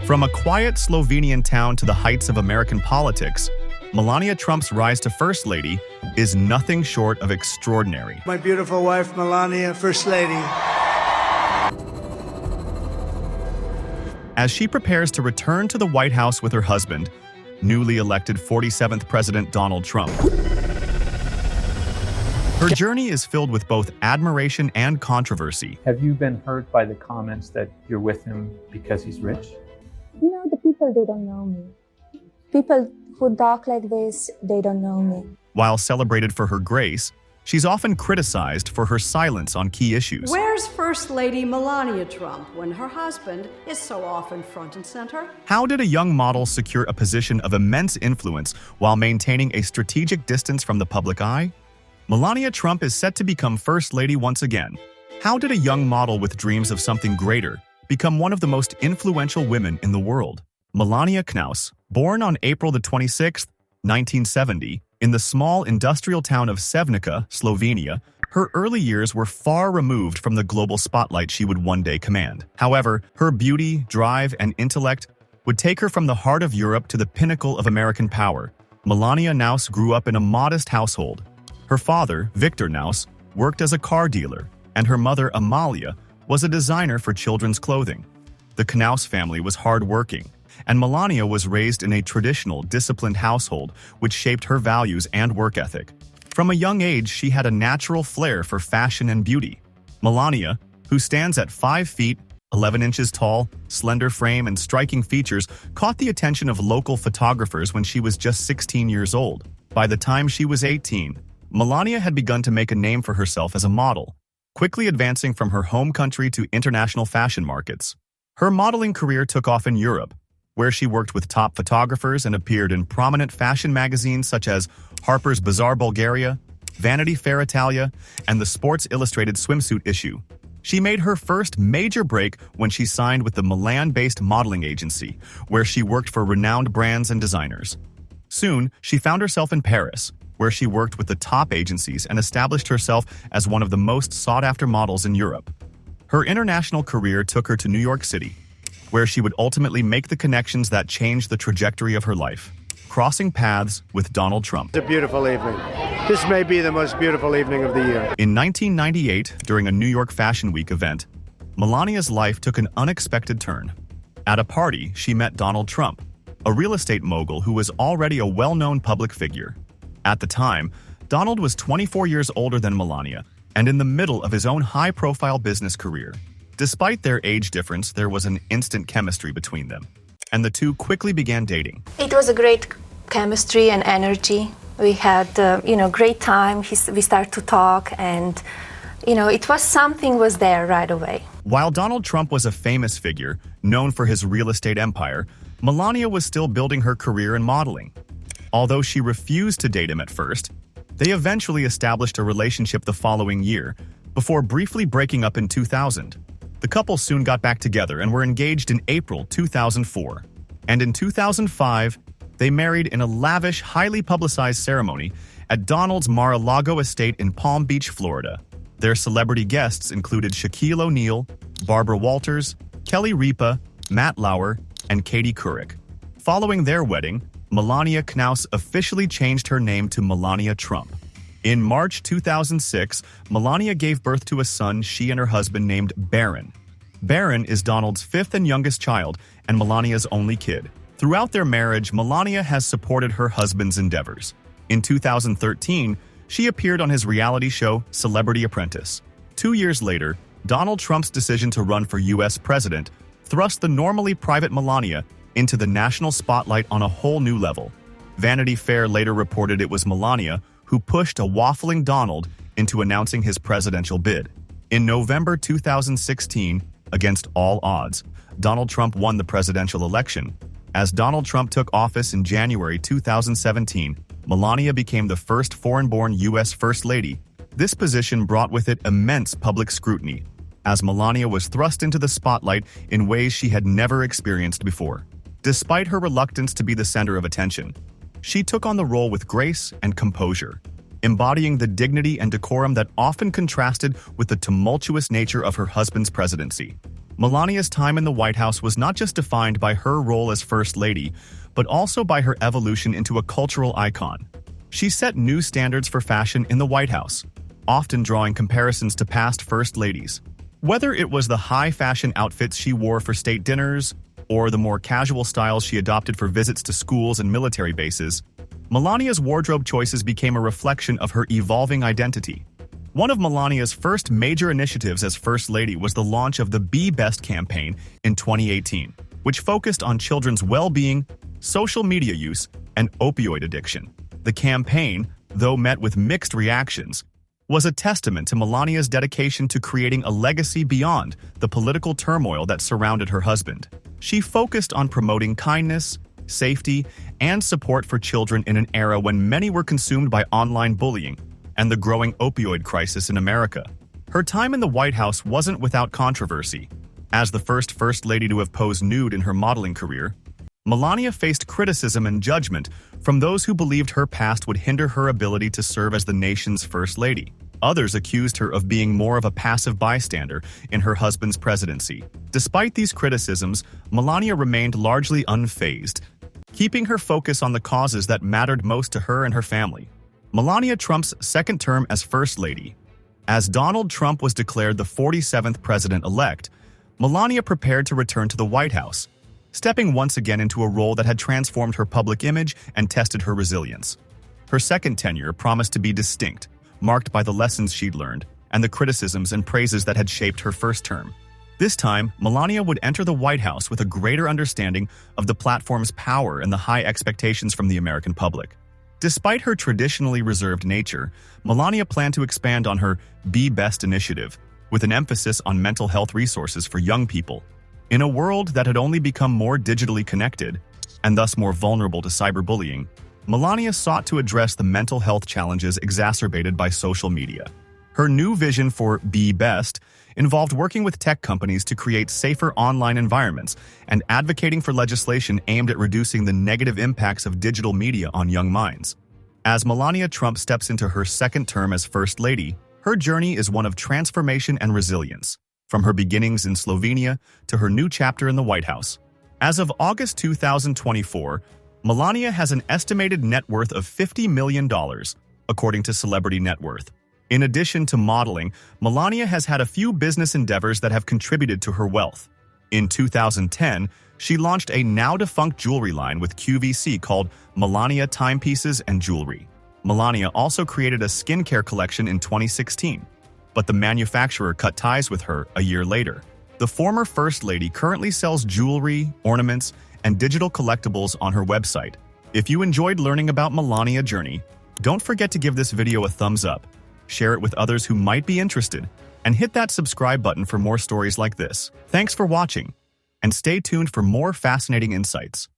From a quiet Slovenian town to the heights of American politics, Melania Trump's rise to First Lady is nothing short of extraordinary. My beautiful wife, Melania, First Lady. As she prepares to return to the White House with her husband, newly elected 47th President Donald Trump. Her journey is filled with both admiration and controversy. Have you been hurt by the comments that you're with him because he's rich? You know, the people, they don't know me. People who talk like this, they don't know me. While celebrated for her grace, she's often criticized for her silence on key issues. Where's First Lady Melania Trump when her husband is so often front and center? How did a young model secure a position of immense influence while maintaining a strategic distance from the public eye? Melania Trump is set to become First Lady once again. How did a young model with dreams of something greater become one of the most influential women in the world? Melania Knaus, born on April 26, 1970, in the small industrial town of Sevnica, Slovenia, her early years were far removed from the global spotlight she would one day command. However, her beauty, drive, and intellect would take her from the heart of Europe to the pinnacle of American power. Melania Knaus grew up in a modest household. Her father, Victor Knaus, worked as a car dealer, and her mother, Amalia, was a designer for children's clothing. The Knaus family was hardworking, and Melania was raised in a traditional, disciplined household which shaped her values and work ethic. From a young age, she had a natural flair for fashion and beauty. Melania, who stands at 5 feet, 11 inches tall, slender frame, and striking features, caught the attention of local photographers when she was just 16 years old. By the time she was 18, Melania had begun to make a name for herself as a model, quickly advancing from her home country to international fashion markets. Her modeling career took off in Europe, where she worked with top photographers and appeared in prominent fashion magazines such as Harper's Bazaar Bulgaria, Vanity Fair Italia, and the Sports Illustrated swimsuit issue. She made her first major break when she signed with the Milan-based modeling agency, where she worked for renowned brands and designers. Soon, she found herself in Paris, where she worked with the top agencies and established herself as one of the most sought-after models in Europe. Her international career took her to New York City, where she would ultimately make the connections that changed the trajectory of her life, crossing paths with Donald Trump. It's a beautiful evening. This may be the most beautiful evening of the year. In 1998, during a New York Fashion Week event, Melania's life took an unexpected turn. At a party, she met Donald Trump, a real estate mogul who was already a well-known public figure. At the time, Donald was 24 years older than Melania and in the middle of his own high-profile business career. Despite their age difference, there was an instant chemistry between them, and the two quickly began dating. It was a great chemistry and energy. We had, great time. We started to talk, and, it was something was there right away. While Donald Trump was a famous figure, known for his real estate empire, Melania was still building her career in modeling. Although she refused to date him at first, they eventually established a relationship the following year, before briefly breaking up in 2000. The couple soon got back together and were engaged in April 2004. And in 2005, they married in a lavish, highly publicized ceremony at Donald's Mar-a-Lago estate in Palm Beach, Florida. Their celebrity guests included Shaquille O'Neal, Barbara Walters, Kelly Ripa, Matt Lauer, and Katie Couric. Following their wedding, Melania Knaus officially changed her name to Melania Trump. In March 2006, Melania gave birth to a son she and her husband named Barron. Barron is Donald's fifth and youngest child and Melania's only kid. Throughout their marriage, Melania has supported her husband's endeavors. In 2013, she appeared on his reality show, Celebrity Apprentice. 2 years later, Donald Trump's decision to run for U.S. president thrust the normally private Melania into the national spotlight on a whole new level. Vanity Fair later reported it was Melania who pushed a waffling Donald into announcing his presidential bid. In November 2016, against all odds, Donald Trump won the presidential election. As Donald Trump took office in January 2017, Melania became the first foreign-born U.S. First Lady. This position brought with it immense public scrutiny, as Melania was thrust into the spotlight in ways she had never experienced before. Despite her reluctance to be the center of attention, she took on the role with grace and composure, embodying the dignity and decorum that often contrasted with the tumultuous nature of her husband's presidency. Melania's time in the White House was not just defined by her role as First Lady, but also by her evolution into a cultural icon. She set new standards for fashion in the White House, often drawing comparisons to past First Ladies. Whether it was the high-fashion outfits she wore for state dinners, or the more casual styles she adopted for visits to schools and military bases, Melania's wardrobe choices became a reflection of her evolving identity. One of Melania's first major initiatives as First Lady was the launch of the Be Best campaign in 2018, which focused on children's well-being, social media use, and opioid addiction. The campaign, though met with mixed reactions, was a testament to Melania's dedication to creating a legacy beyond the political turmoil that surrounded her husband. She focused on promoting kindness, safety, and support for children in an era when many were consumed by online bullying and the growing opioid crisis in America. Her time in the White House wasn't without controversy. As the First Lady to have posed nude in her modeling career, Melania faced criticism and judgment from those who believed her past would hinder her ability to serve as the nation's First Lady. Others accused her of being more of a passive bystander in her husband's presidency. Despite these criticisms, Melania remained largely unfazed, keeping her focus on the causes that mattered most to her and her family. Melania Trump's second term as First Lady. As Donald Trump was declared the 47th president-elect, Melania prepared to return to the White House, stepping once again into a role that had transformed her public image and tested her resilience. Her second tenure promised to be distinct, marked by the lessons she'd learned and the criticisms and praises that had shaped her first term. This time, Melania would enter the White House with a greater understanding of the platform's power and the high expectations from the American public. Despite her traditionally reserved nature, Melania planned to expand on her Be Best initiative, with an emphasis on mental health resources for young people. In a world that had only become more digitally connected, and thus more vulnerable to cyberbullying, Melania sought to address the mental health challenges exacerbated by social media. Her new vision for Be Best involved working with tech companies to create safer online environments and advocating for legislation aimed at reducing the negative impacts of digital media on young minds. As Melania Trump steps into her second term as First Lady, her journey is one of transformation and resilience, from her beginnings in Slovenia to her new chapter in the White House. As of August 2024, Melania has an estimated net worth of $50 million, according to Celebrity Net Worth. In addition to modeling, Melania has had a few business endeavors that have contributed to her wealth. In 2010, she launched a now-defunct jewelry line with QVC called Melania Timepieces and Jewelry. Melania also created a skincare collection in 2016, but the manufacturer cut ties with her a year later. The former First Lady currently sells jewelry, ornaments, and digital collectibles on her website. If you enjoyed learning about Melania's journey, don't forget to give this video a thumbs up, share it with others who might be interested, and hit that subscribe button for more stories like this. Thanks for watching, and stay tuned for more fascinating insights.